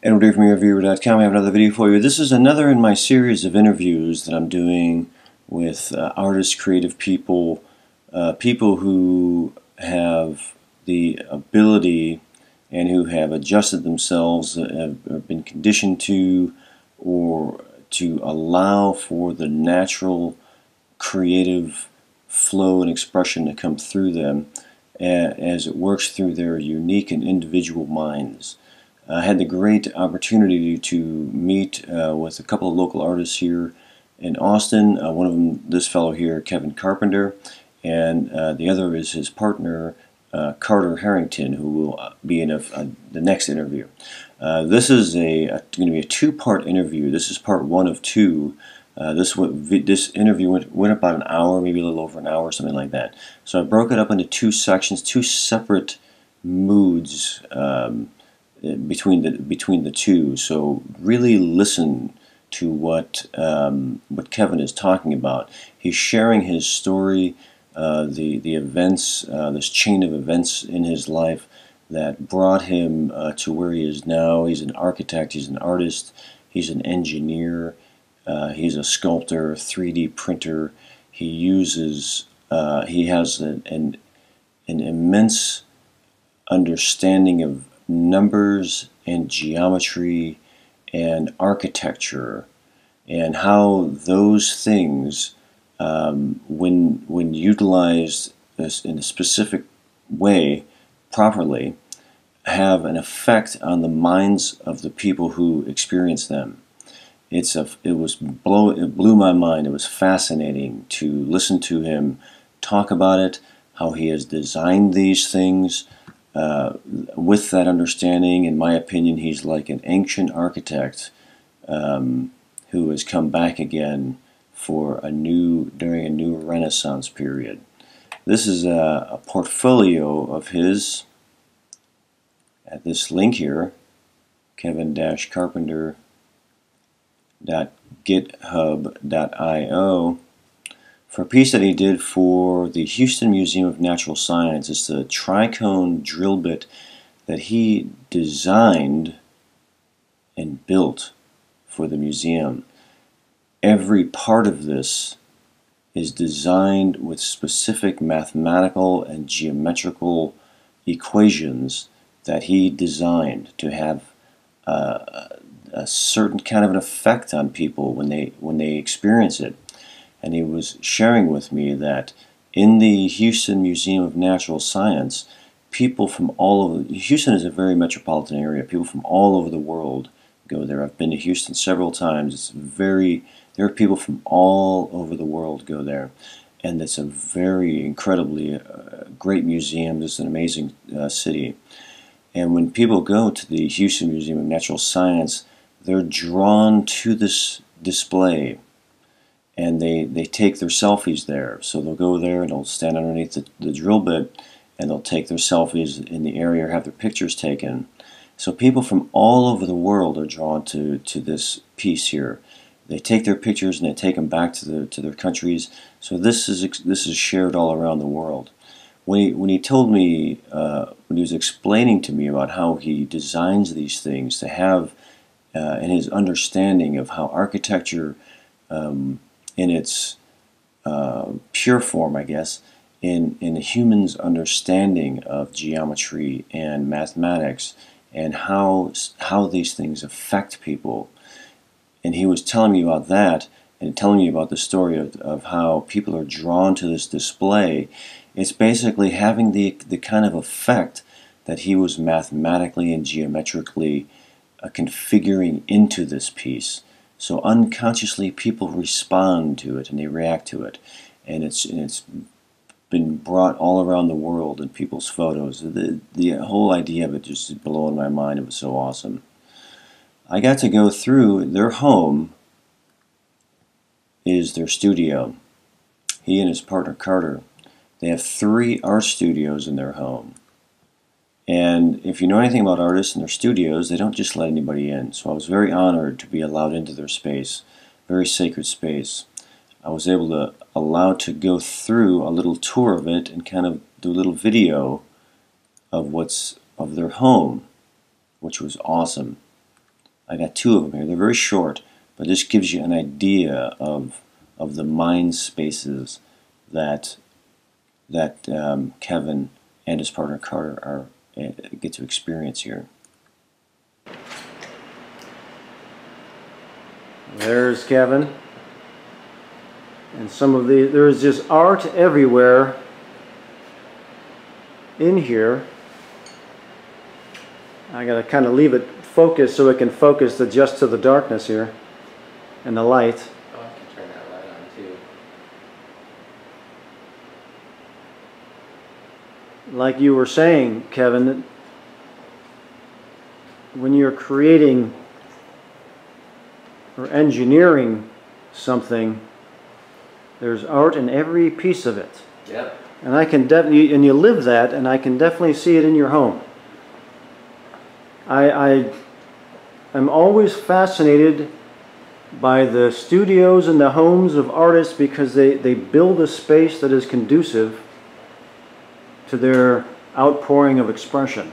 EdwardDaveReviewer.com. I have another video for you. This is another in my series of interviews that I'm doing with artists, creative people, people who have the ability and who have adjusted themselves, have been conditioned to, or to allow for the natural creative flow and expression to come through them as it works through their unique and individual minds. I had the great opportunity to meet with a couple of local artists here in Austin. One of them, this fellow here, Kevin Carpenter, and the other is his partner, Carter Harrington, who will be in the next interview. This is going to be a two-part interview. This is part one of two. This interview went about an hour, maybe a little over an hour, something like that. So I broke it up into two sections, two separate moods between the two. So really listen to what Kevin is talking about. He's sharing his story, the events, this chain of events in his life that brought him to where he is now. He's an architect, he's an artist, he's an engineer, he's a sculptor, 3D printer. He has an immense understanding of numbers and geometry and architecture, and how those things, when utilized in a specific way, properly, have an effect on the minds of the people who experience them. It blew my mind. It was fascinating to listen to him talk about it, how he has designed these things. With that understanding, in my opinion, he's like an ancient architect who has come back again during a new Renaissance period. This is a portfolio of his at this link here, kevin-carpenter.github.io, for a piece that he did for the Houston Museum of Natural Science. It's the tricone drill bit that he designed and built for the museum. Every part of this is designed with specific mathematical and geometrical equations that he designed to have a certain kind of an effect on people when they experience it. And he was sharing with me that in the Houston Museum of Natural Science, people from all over, Houston is a very metropolitan area, people from all over the world go there. I've been to Houston several times. There are people from all over the world go there. And it's a very incredibly great museum. It's an amazing city. And when people go to the Houston Museum of Natural Science, they're drawn to this display. And they take their selfies there. So they'll go there and they'll stand underneath the drill bit and they'll take their selfies in the area or have their pictures taken. So people from all over the world are drawn to this piece here. They take their pictures and they take them back to their countries. So this is shared all around the world. When he told me, when he was explaining to me about how he designs these things to have, and his understanding of how architecture, in its pure form, I guess, in a human's understanding of geometry and mathematics, and how these things affect people. And he was telling me about that, and telling me about the story of how people are drawn to this display. It's basically having the kind of effect that he was mathematically and geometrically configuring into this piece. So unconsciously people respond to it and they react to it. And it's been brought all around the world in people's photos. The whole idea of it just is blowing my mind. It was so awesome. I got to go through their home is their studio. He and his partner Carter, they have 3 art studios in their home. And if you know anything about artists and their studios, they don't just let anybody in. So I was very honored to be allowed into their space, very sacred space. I was allowed to go through a little tour of it and kind of do a little video of their home, which was awesome. I got two of them here. They're very short, but this gives you an idea of the mind spaces that Kevin and his partner Carter get to experience here. There's Kevin. And some of there's just art everywhere in here. I gotta kind of leave it focused so it can focus just to the darkness here and the light. Oh, I can turn that light on too. Like you were saying, Kevin, when you're creating or engineering something, there's art in every piece of it. Yep. And I can definitely, and you live that, and I can definitely see it in your home. I'm always fascinated by the studios and the homes of artists because they build a space that is conducive to their outpouring of expression.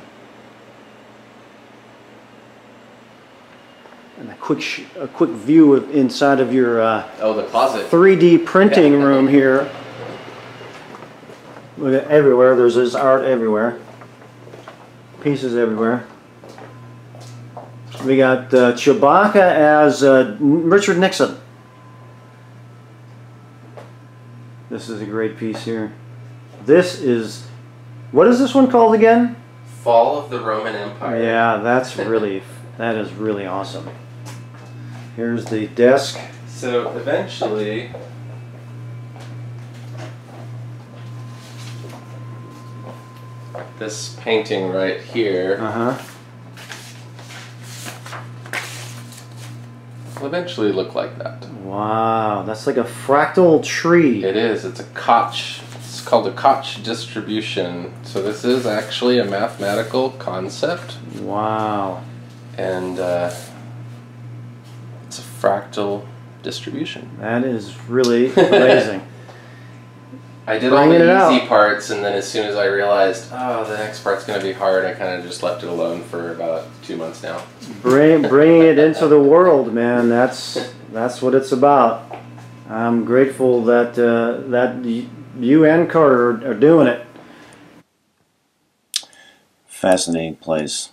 And a quick view of inside of your the closet 3D printing room here. Look at everywhere. There's this art everywhere. Pieces everywhere. We got Chewbacca as Richard Nixon. This is a great piece here. This is, what is this one called again? Fall of the Roman Empire. Yeah, that's really, that is really awesome. Here's the desk. So eventually, this painting right here will eventually look like that. Wow, that's like a fractal tree. It is. It's a Koch. It's called a Koch distribution. So this is actually a mathematical concept. Wow. And it's a fractal distribution. That is really amazing. I did all the easy parts, and then as soon as I realized, oh, the next part's going to be hard, I kind of just left it alone for about 2 months now. Bringing it into the world, man. That's what it's about. I'm grateful that you and Carter are doing it. Fascinating place.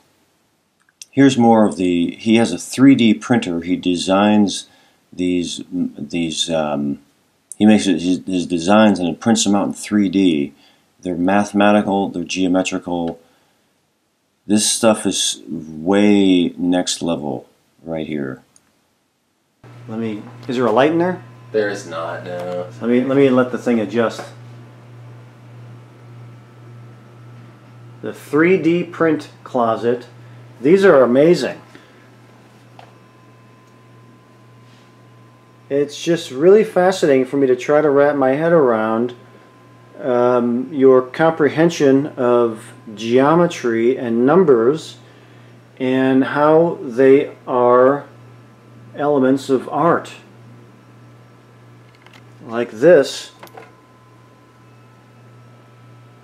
Here's more of the. He has a 3D printer. He designs these. He makes his designs and prints them out in 3D. They're mathematical. They're geometrical. This stuff is way next level right here. Is there a light in there? There is not, no. Let me let the thing adjust. The 3D print closet. These are amazing. It's just really fascinating for me to try to wrap my head around your comprehension of geometry and numbers and how they are elements of art. Like this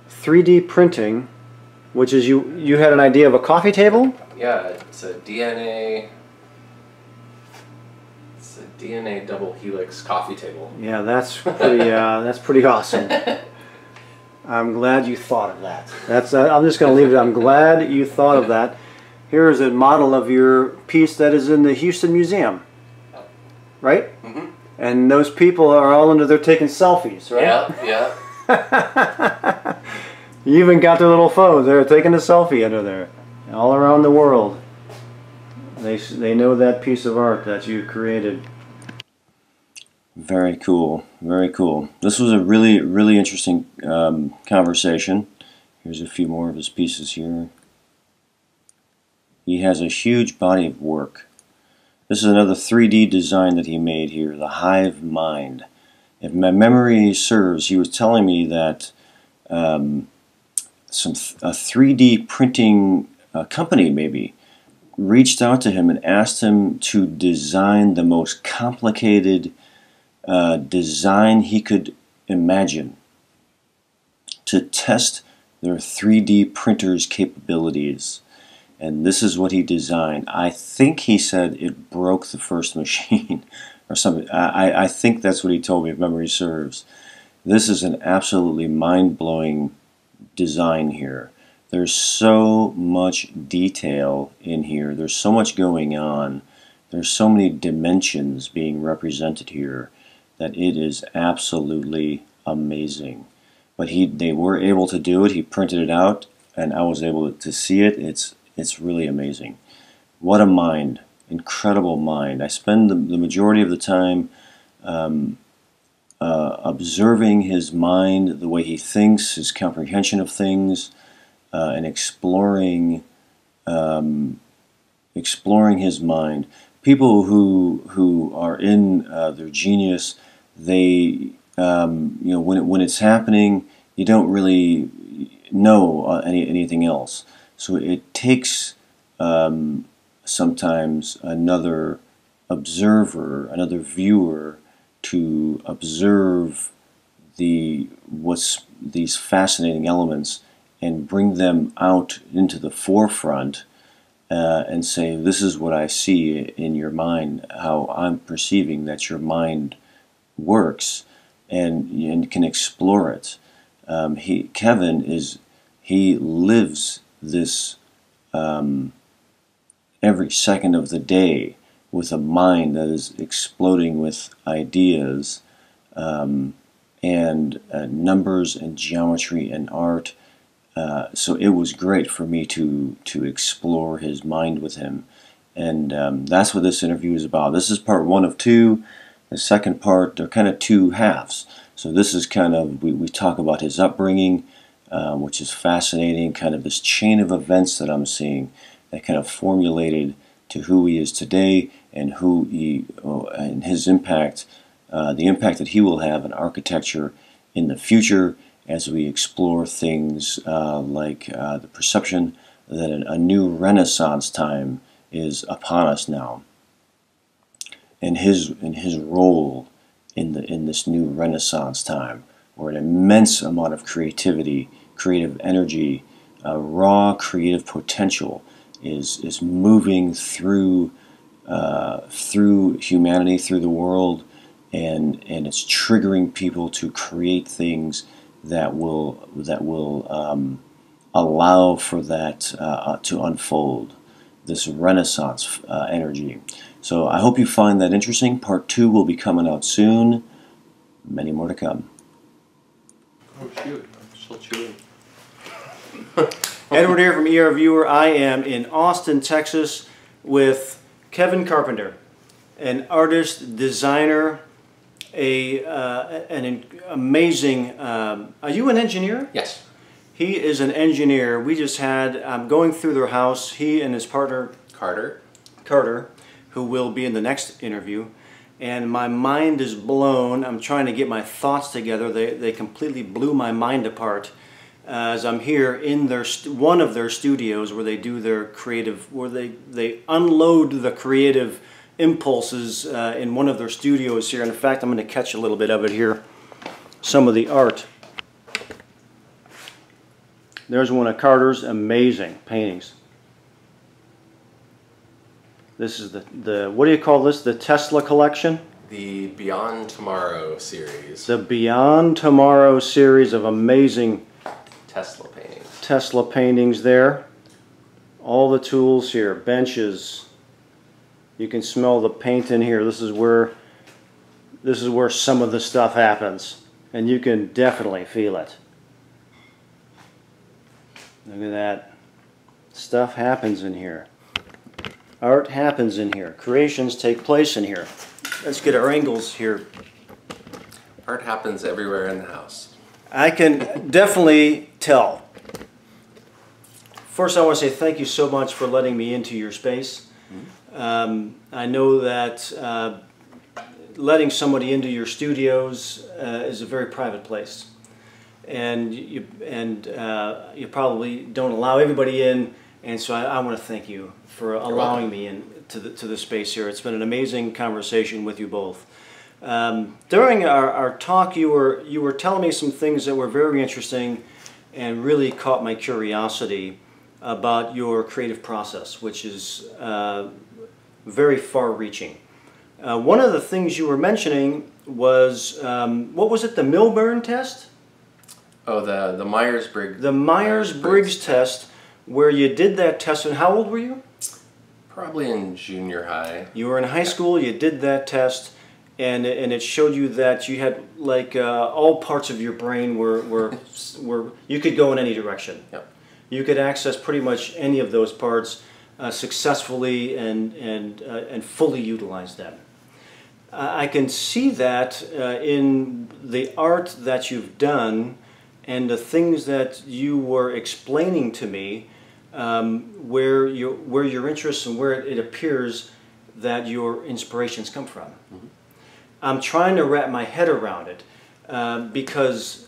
3D printing, which is you had an idea of a coffee table? Yeah, it's a DNA double helix coffee table. Yeah, that's pretty awesome. I'm glad you thought of that. I'm just going to leave it. I'm glad you thought of that. Here is a model of your piece that is in the Houston Museum, right? Mm-hmm. And those people are all under there taking selfies, right? Yeah, yeah. You even got their little phones. They're taking a selfie under there, all around the world. They know that piece of art that you created. Very cool, very cool. This was a really, really interesting conversation. Here's a few more of his pieces here. He has a huge body of work. This is another 3D design that he made here, the Hive Mind. If my memory serves, he was telling me that a 3D printing company maybe reached out to him and asked him to design the most complicated design he could imagine to test their 3D printer's capabilities. and this is what he designed. I think he said it broke the first machine or something. I think that's what he told me, if memory serves. This is an absolutely mind-blowing design here. There's so much detail in here. There's so much going on. There's so many dimensions being represented here that it is absolutely amazing. But they were able to do it. He printed it out, and I was able to see it. It's really amazing. What a mind. Incredible mind. I spend the majority of the time observing his mind, the way he thinks, his comprehension of things, and exploring his mind. People who are in their genius, they when it's happening, you don't really know anything else. So it takes sometimes another observer, another viewer, to observe these fascinating elements and bring them out into the forefront and say, this is what I see in your mind, how I'm perceiving that your mind works, and can explore it. Kevin lives this every second of the day with a mind that is exploding with ideas and numbers and geometry and art. So it was great for me to explore his mind with him. And that's what this interview is about. This is part 1 of 2. The second part, they're kind of 2 halves. So this is kind of, we talk about his upbringing, which is fascinating, kind of this chain of events that I'm seeing that kind of formulated to who he is today and and his impact, the impact that he will have in architecture in the future as we explore things like the perception that a new Renaissance time is upon us now, and his role in this new Renaissance time, where an immense amount of creativity, creative energy, raw creative potential is moving through humanity, through the world, and it's triggering people to create things that will allow for that to unfold, this Renaissance energy. So I hope you find that interesting. Part 2 will be coming out soon. Many more to come. Oh shoot, I'm still chewing. Edward here from ER Viewer. I am in Austin, Texas with Kevin Carpenter, an artist, designer, an amazing... are you an engineer? Yes. He is an engineer. We just had, going through their house, he and his partner... Carter, who will be in the next interview. And my mind is blown. I'm trying to get my thoughts together. They completely blew my mind apart as I'm here in one of their studios where they do their creative, where they unload the creative impulses in one of their studios here. And in fact, I'm going to catch a little bit of it here. Some of the art. There's one of Carter's amazing paintings. This is the what do you call this? The Tesla collection? The Beyond Tomorrow series. The Beyond Tomorrow series of amazing Tesla paintings there. All the tools here, benches. You can smell the paint in here. This is where some of the stuff happens, and you can definitely feel it. Look at that. Stuff happens in here. Art happens in here. Creations take place in here. Let's get our angles here. Art happens everywhere in the house. I can definitely tell. First, I want to say thank you so much for letting me into your space. I know that letting somebody into your studios is a very private place, and you probably don't allow everybody in. And so I want to thank you for allowing me into the space here. It's been an amazing conversation with you both. During our talk, you were telling me some things that were very interesting and really caught my curiosity. about your creative process, which is very far-reaching. One of the things you were mentioning was, what was it, the Milburn test? Oh, the Myers-Briggs. The Myers-Briggs test, where you did that test, and how old were you? Probably in junior high. You were in high school, you did that test, and it showed you that you had, like, all parts of your brain were you could go in any direction. Yep. You could access pretty much any of those parts successfully and fully utilize them. I can see that in the art that you've done and the things that you were explaining to me, where your interests and where it appears that your inspirations come from. Mm-hmm. I'm trying to wrap my head around it because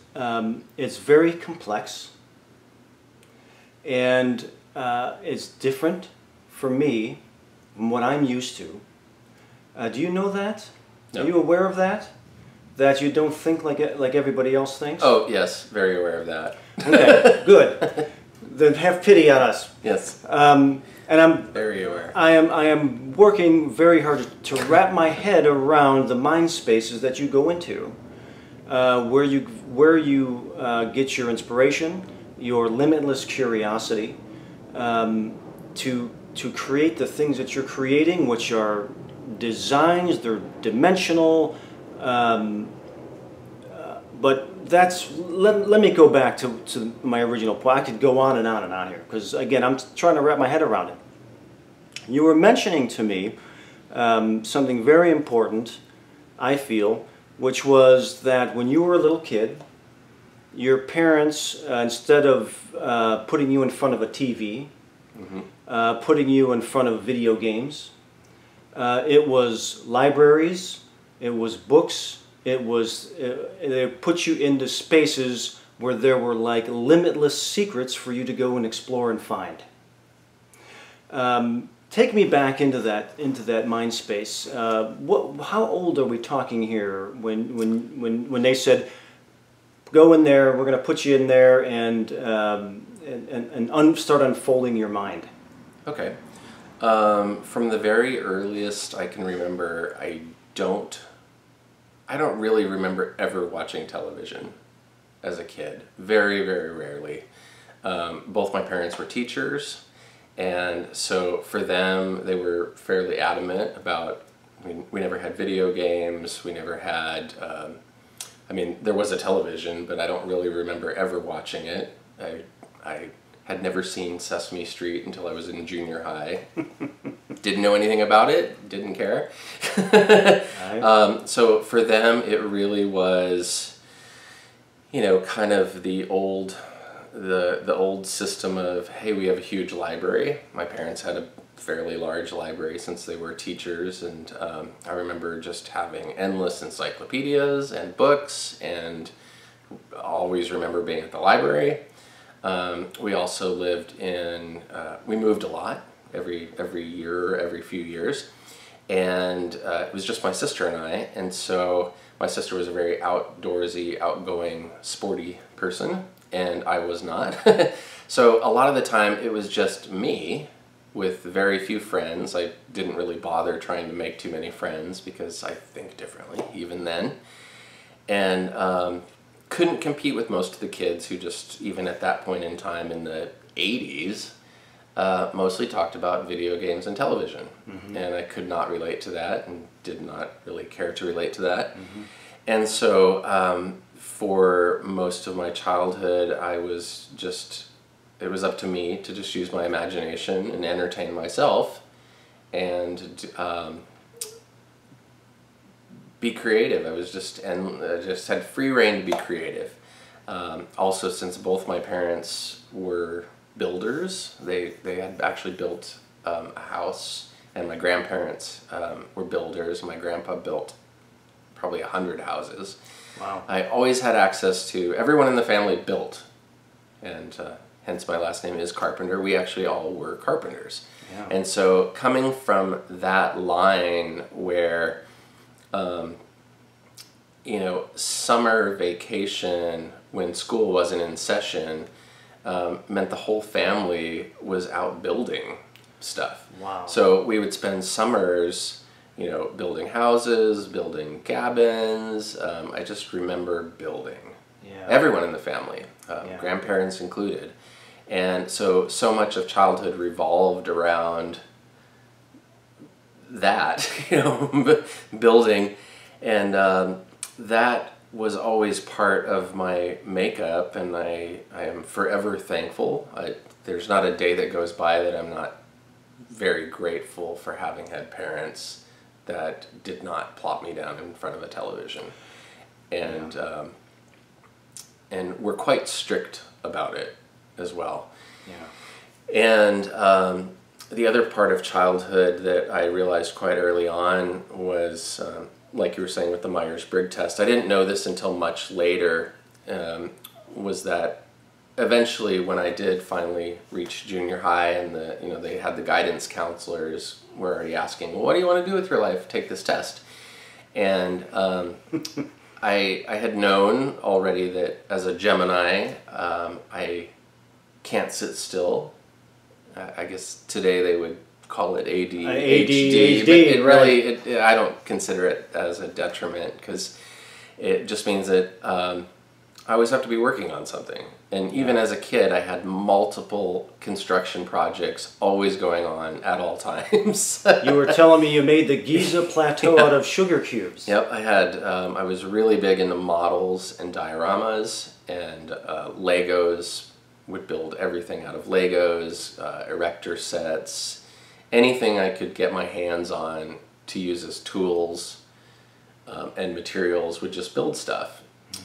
it's very complex and it's different for me from what I'm used to. Do you know that? No. Are you aware of that? That you don't think like everybody else thinks? Oh, yes, very aware of that. Okay, good. Then have pity on us. Yes. And I'm very aware. I am working very hard to wrap my head around the mind spaces that you go into, where you get your inspiration, your limitless curiosity, to create the things that you're creating, which are designs, they're dimensional, but that's, let me go back to my original point. I could go on and on and on here, because again, I'm trying to wrap my head around it. You were mentioning to me something very important, I feel, which was that when you were a little kid, your parents, instead of putting you in front of a TV, mm-hmm. Putting you in front of video games, it was libraries, it was books, they put you into spaces where there were like limitless secrets for you to go and explore and find. Take me back into that mind space. How old are we talking here when they said, go in there, we're going to put you in there and start unfolding your mind? Okay. From the very earliest I can remember, I don't really remember ever watching television as a kid. Very, very rarely. Both my parents were teachers, and so for them, they were fairly adamant about, we never had video games, we never had, there was a television, but I don't really remember ever watching it. I had never seen Sesame Street until I was in junior high. Didn't know anything about it, didn't care. So for them, it really was, kind of the old system of, hey, we have a huge library. My parents had a fairly large library since they were teachers, and I remember just having endless encyclopedias and books, and always remember being at the library. We also lived in, we moved a lot every year, every few years, and it was just my sister and I, and so my sister was a very outdoorsy, outgoing, sporty person, and I was not. So a lot of the time it was just me with very few friends. I didn't really bother trying to make too many friends because I think differently even then, and couldn't compete with most of the kids who just, even at that point in time in the 80s, mostly talked about video games and television. Mm-hmm. And I could not relate to that and did not really care to relate to that. Mm-hmm. And so for most of my childhood, it was up to me to just use my imagination and entertain myself and be creative. I was just had free reign to be creative. Also, since both my parents were builders, they had actually built a house, and my grandparents were builders. My grandpa built probably 100 houses. Wow. I always had access to, everyone in the family built, and hence my last name is Carpenter. We actually all were carpenters. Yeah. And so coming from that line where summer vacation when school wasn't in session, meant the whole family was out building stuff. Wow. So we would spend summers, you know, building houses, building cabins. I just remember building. Yeah. Everyone in the family, grandparents included. And so much of childhood revolved around that, you know, building. And that was always part of my makeup, and I am forever thankful. There's not a day that goes by that I'm not very grateful for having had parents that did not plop me down in front of a television. And and were quite strict about it as well. Yeah. And the other part of childhood that I realized quite early on was, like you were saying with the Myers-Briggs test, I didn't know this until much later, was that eventually when I did finally reach junior high and they had the guidance counselors were already asking, well, what do you want to do with your life? Take this test. And I had known already that as a Gemini, I can't sit still. I guess today they would call it ADHD, but it really, I don't consider it as a detriment, because it just means that I always have to be working on something. And even as a kid, I had multiple construction projects always going on at all times. You were telling me you made the Giza Plateau out of sugar cubes. Yep, I had, I was really big into models and dioramas and Legos. Would build everything out of Legos, erector sets, anything I could get my hands on to use as tools and materials, would just build stuff.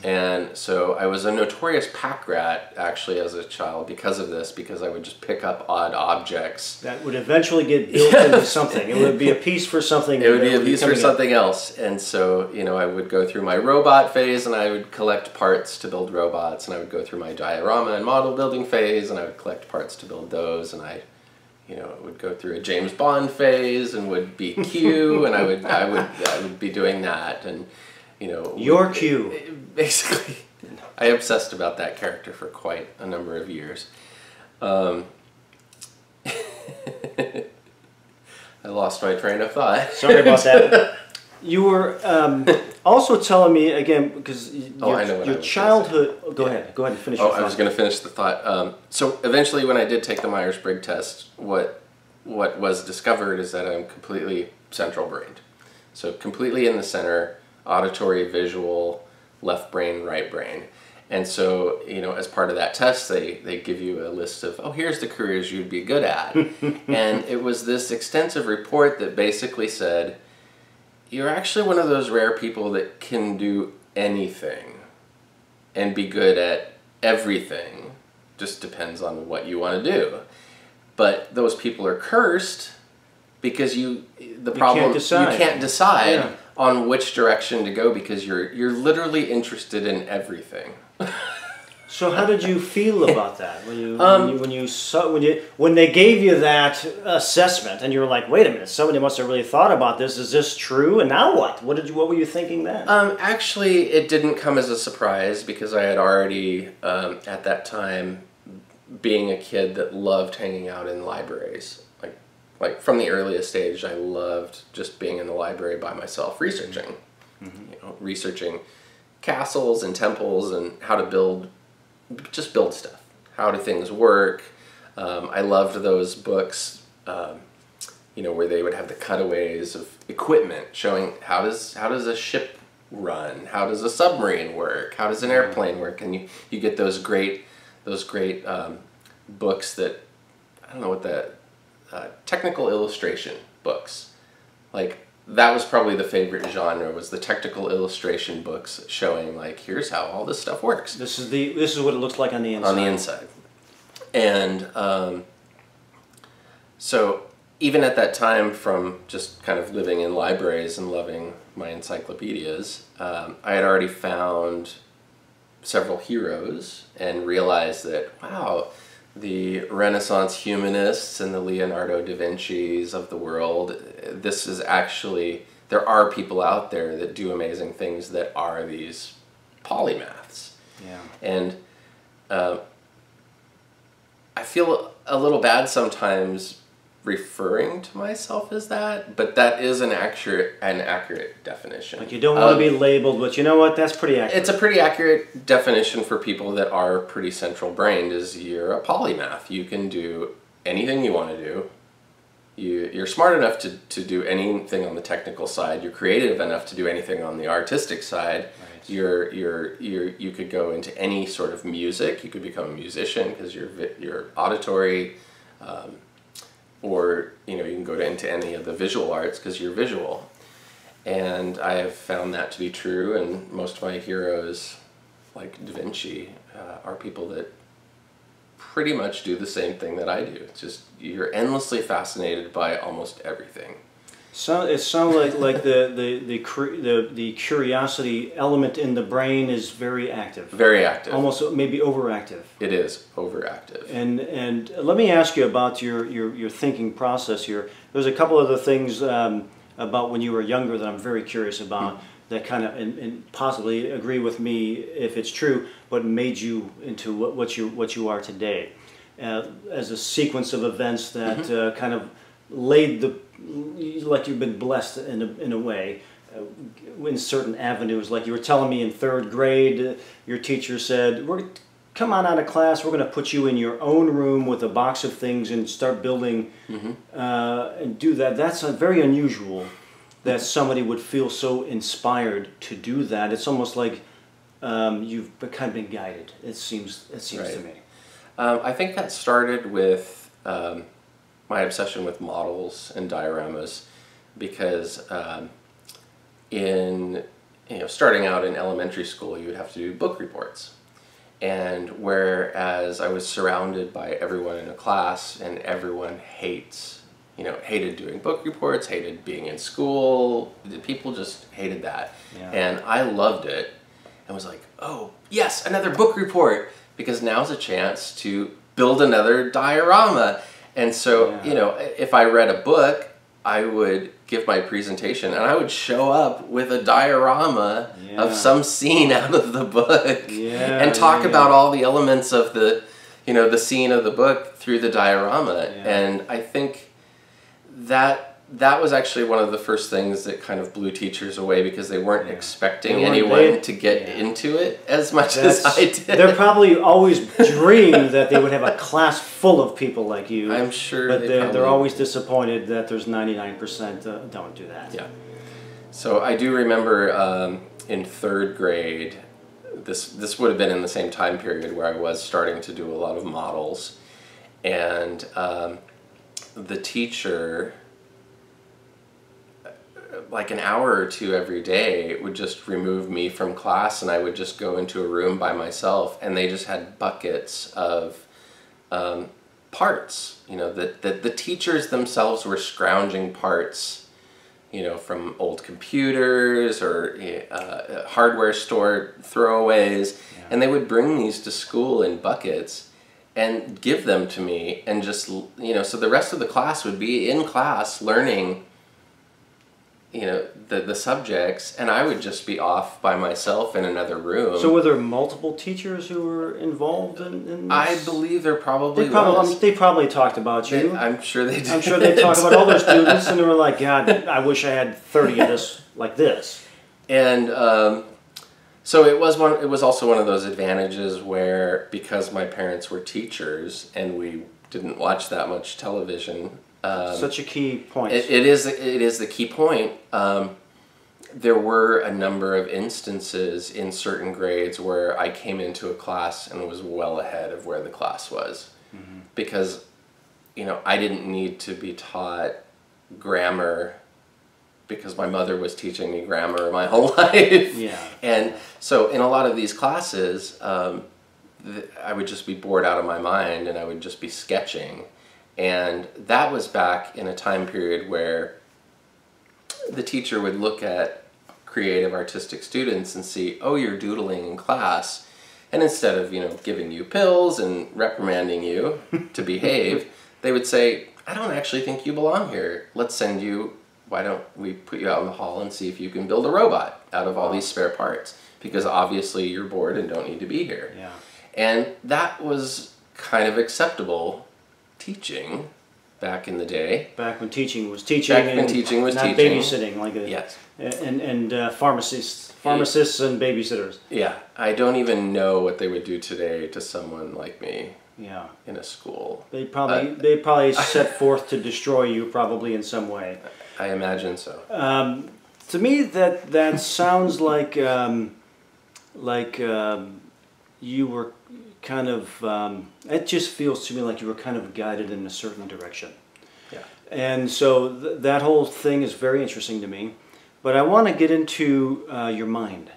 And so I was a notorious pack rat actually as a child because of this, because I would just pick up odd objects. That would eventually get built into something. It would be a piece for something. It would be a piece for something else. And so, you know, I would go through my robot phase and I would collect parts to build robots, and I would go through my diorama and model building phase and I would collect parts to build those, and I, you know, would go through a James Bond phase and would be Q and I would be doing that, and you know, your Q. Basically, I obsessed about that character for quite a number of years. I lost my train of thought. Sorry about that. You were also telling me again, because your childhood. Go ahead and finish. I was going to finish the thought. So eventually, when I did take the Myers-Briggs test, what was discovered is that I'm completely central-brained. So completely in the center, auditory, visual, left brain, right brain. And so, you know, as part of that test, they give you a list of, oh, here's the careers you'd be good at. And it was this extensive report that basically said, you're actually one of those rare people that can do anything and be good at everything. Just depends on what you want to do. But those people are cursed because you can't decide on which direction to go, because you're literally interested in everything. So how did you feel about that when they gave you that assessment and you were like, wait a minute, somebody must have really thought about this. Is this true? And now what? What were you thinking then? Actually, it didn't come as a surprise, because I had already at that time, being a kid that loved hanging out in libraries. Like from the earliest age, I loved just being in the library by myself, researching. Mm-hmm. You know, researching castles and temples and how to build stuff. How do things work? I loved those books, you know, where they would have the cutaways of equipment showing how does a ship run? How does a submarine work? How does an airplane work? And you get those great books that, I don't know what the technical illustration books. Like, that was probably the favorite genre, was the technical illustration books showing, like, here's how all this stuff works. This is what it looks like on the inside. On the inside. And so even at that time, from just kind of living in libraries and loving my encyclopedias, I had already found several heroes and realized that, wow, the Renaissance humanists and the Leonardo da Vinci's of the world, this is actually, there are people out there that do amazing things that are these polymaths. Yeah. And I feel a little bad sometimes referring to myself as that, but that is an accurate definition. Like you don't want to be labeled, but you know what? That's pretty accurate. It's a pretty accurate definition for people that are pretty central brained. Is you're a polymath. You can do anything you want to do. You're smart enough to do anything on the technical side. You're creative enough to do anything on the artistic side. Right. You could go into any sort of music. You could become a musician because you're auditory. Or you can go into any of the visual arts because you're visual, and I have found that to be true. And most of my heroes, like Da Vinci, are people that pretty much do the same thing that I do. It's just you're endlessly fascinated by almost everything. So it sounds like the curiosity element in the brain is very active. Very active. Almost maybe overactive. It is overactive. And let me ask you about your thinking process here. There's a couple other things about when you were younger that I'm very curious about that kind of and possibly agree with me if it's true, but made you into what you are today, as a sequence of events that kind of laid the like you've been blessed in a way in certain avenues. Like you were telling me in 3rd grade, your teacher said, come on out of class, we're going to put you in your own room with a box of things and start building and do that. That's very unusual that somebody would feel so inspired to do that. It's almost like you've kind of been guided, it seems right. to me. I think that started with my obsession with models and dioramas, because in starting out in elementary school, you would have to do book reports, and whereas I was surrounded by everyone in a class, and everyone hated doing book reports, hated being in school, people just hated that, and I loved it, and was like, oh yes, another book report, because now's a chance to build another diorama. And so, if I read a book, I would give my presentation and I would show up with a diorama of some scene out of the book and talk about all the elements of the scene of the book through the diorama. And I think that was actually one of the first things that kind of blew teachers away, because they weren't expecting anyone to get into it as much as I did. They're probably always dreamed that they would have a class full of people like you. I'm sure, but they're always disappointed that there's 99% don't do that. Yeah. So I do remember in 3rd grade, this would have been in the same time period where I was starting to do a lot of models, and the teacher, like an hour or two every day, would just remove me from class, and I would just go into a room by myself, and they just had buckets of parts, that the teachers themselves were scrounging parts, from old computers or hardware store throwaways, and they would bring these to school in buckets and give them to me, and just, so the rest of the class would be in class learning the subjects, and I would just be off by myself in another room. So were there multiple teachers who were involved in this? I believe there probably was. They probably talked about you. I'm sure they did. I'm sure they talked about all their students, and they were like, God, I wish I had 30 of this like this. And so it was also one of those advantages where, because my parents were teachers and we didn't watch that much television. Such a key point. It is the key point. There were a number of instances in certain grades where I came into a class and was well ahead of where the class was, because I didn't need to be taught grammar, because my mother was teaching me grammar my whole life. And so in a lot of these classes, I would just be bored out of my mind, and I would just be sketching. And that was back in a time period where the teacher would look at creative artistic students and see, oh, you're doodling in class. And instead of, giving you pills and reprimanding you to behave, they would say, I don't actually think you belong here. Let's send you, why don't we put you out in the hall and see if you can build a robot out of all these spare parts? Because obviously you're bored and don't need to be here. And that was kind of acceptable teaching back in the day. Back when teaching was teaching. Back when teaching was not teaching. babysitting like a, Yes. And pharmacists and babysitters. Yeah, I don't even know what they would do today to someone like me. Yeah. In a school. They probably set forth to destroy you probably in some way. I imagine so. To me, that sounds like you were kind of. It just feels to me like you were kind of guided in a certain direction. Yeah. And so that whole thing is very interesting to me. But I want to get into your mind.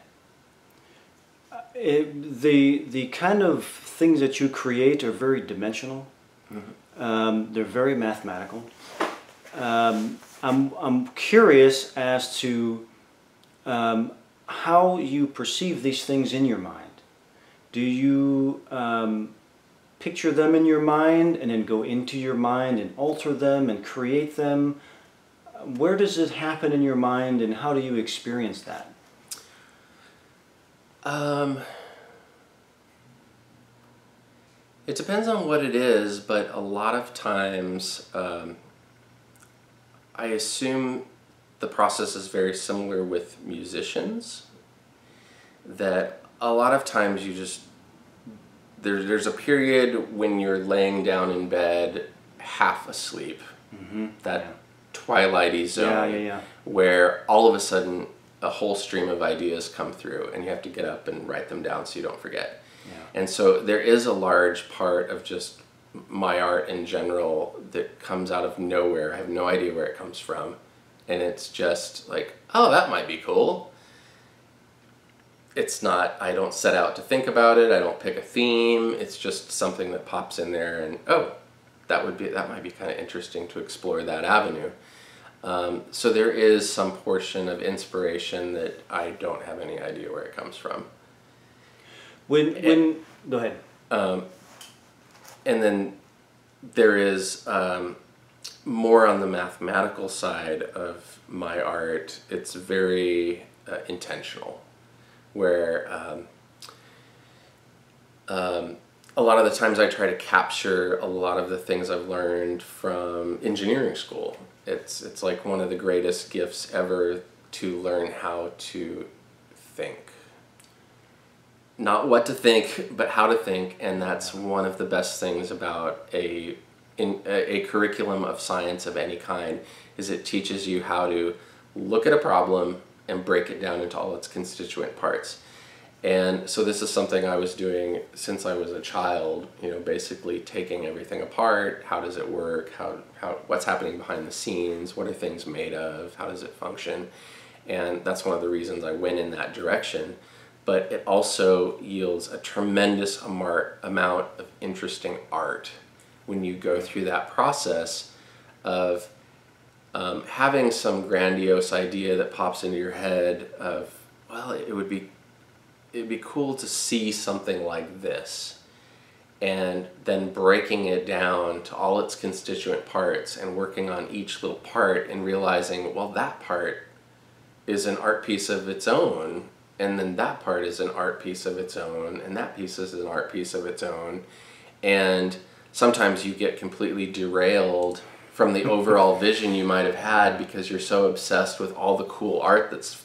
The kind of things that you create are very dimensional. Mm-hmm. They're very mathematical. I'm curious as to how you perceive these things in your mind. Do you picture them in your mind and then go into your mind and alter them and create them? Where does it happen in your mind and how do you experience that? It depends on what it is, but a lot of times I assume the process is very similar with musicians, that a lot of times you just, there's a period when you're laying down in bed half asleep, that twilighty zone, where all of a sudden a whole stream of ideas come through and you have to get up and write them down so you don't forget. And so there is a large part of just my art in general that comes out of nowhere. I have no idea where it comes from. And it's just like, oh, that might be cool. It's not, I don't set out to think about it. I don't pick a theme. It's just something that pops in there and, oh, that might be kind of interesting to explore that avenue. So there is some portion of inspiration that I don't have any idea where it comes from. Go ahead. And then there is more on the mathematical side of my art. It's very intentional, where a lot of the times I try to capture a lot of the things I've learned from engineering school. It's like one of the greatest gifts ever to learn how to think. Not what to think, but how to think, and that's one of the best things about a curriculum of science of any kind, is it teaches you how to look at a problem and break it down into all its constituent parts. And so this is something I was doing since I was a child, basically taking everything apart. How does it work? What's happening behind the scenes? What are things made of? How does it function? And that's one of the reasons I went in that direction. But it also yields a tremendous amount of interesting art when you go through that process of having some grandiose idea that pops into your head of, well, it'd be cool to see something like this, and then breaking it down to all its constituent parts and working on each little part and realizing, well, that part is an art piece of its own. And then that part is an art piece of its own, and that piece is an art piece of its own. And sometimes you get completely derailed from the overall vision you might have had because you're so obsessed with all the cool art that's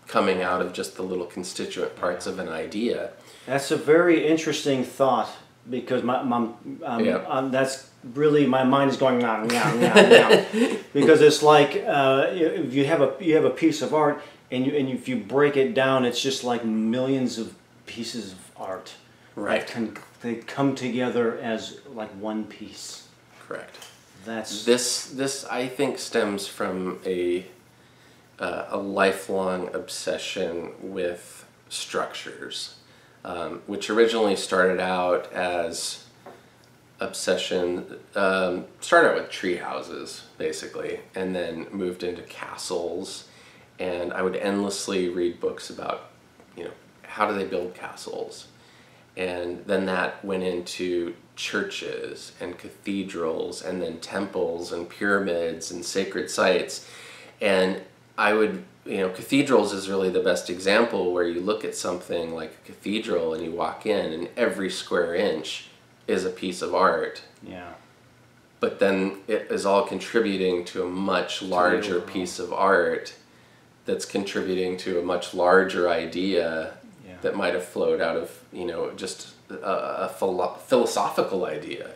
coming out of just the little constituent parts of an idea. That's a very interesting thought, because that's really, my mind is going now, because it's like if you have a piece of art. And if you break it down, it's just like millions of pieces of art. Right. They come together as like one piece. Correct. That's this I think stems from a lifelong obsession with structures, which originally started out as started out with tree houses basically, and then moved into castles. And I would endlessly read books about, how do they build castles? And then that went into churches and cathedrals and then temples and pyramids and sacred sites. And I would, cathedrals is really the best example, where you look at something like a cathedral and you walk in and every square inch is a piece of art. Yeah. But then it is all contributing to a much larger piece of art that's contributing to a much larger idea that might have flowed out of, you know, just a philosophical idea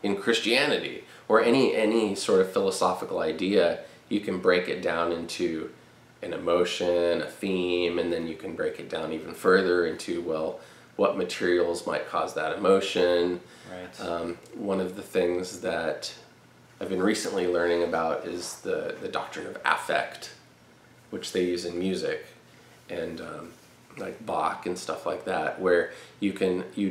in Christianity, or any sort of philosophical idea. You can break it down into an emotion, a theme, and then you can break it down even further into, well, what materials might cause that emotion. Right. One of the things that I've been recently learning about is the doctrine of affect, which they use in music, and like Bach and stuff like that, where you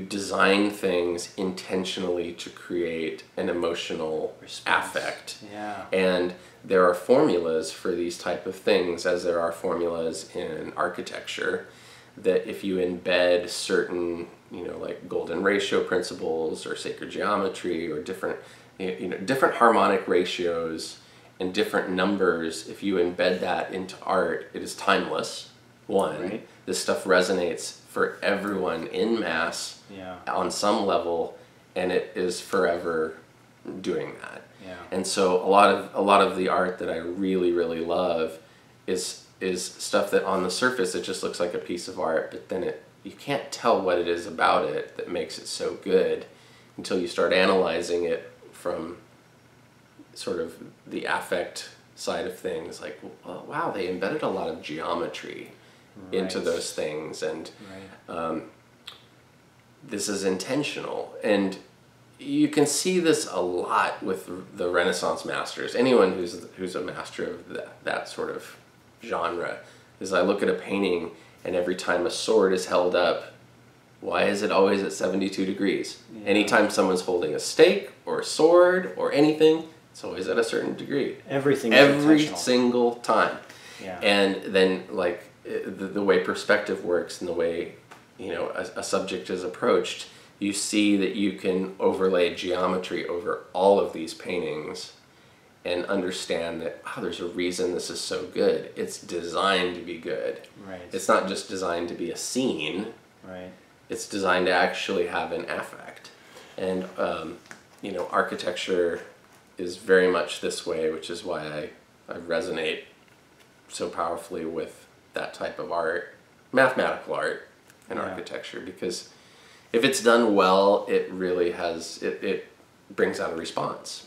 design things intentionally to create an emotional affect. Yeah. And there are formulas for these type of things, as there are formulas in architecture, that if you embed certain, you know, like golden ratio principles or sacred geometry or different, you know, different harmonic ratios and different numbers, if you embed that into art, it is timeless. One, right. This stuff resonates for everyone in mass on some level, and it is forever doing that. Yeah. And so a lot of the art that I really, really love is stuff that on the surface it just looks like a piece of art, but then you can't tell what it is about it that makes it so good until you start analyzing it from sort of the affect side of things. Like, well, wow, they embedded a lot of geometry into those things, and this is intentional. And you can see this a lot with the Renaissance masters. Anyone who's a master of that sort of genre is, I look at a painting, and every time a sword is held up, why is it always at 72 degrees? Yeah. Anytime someone's holding a stake or a sword or anything, it's always at a certain degree. Everything every single time. Yeah. And then, like, the way perspective works and the way, you know, a subject is approached, you see that you can overlay geometry over all of these paintings and understand that, oh, there's a reason this is so good. It's designed to be good. Right. It's not just designed to be a scene. Right. It's designed to actually have an affect. And, you know, architecture is very much this way, which is why I resonate so powerfully with that type of art, mathematical art and architecture, because if it's done well, it really has, it brings out a response.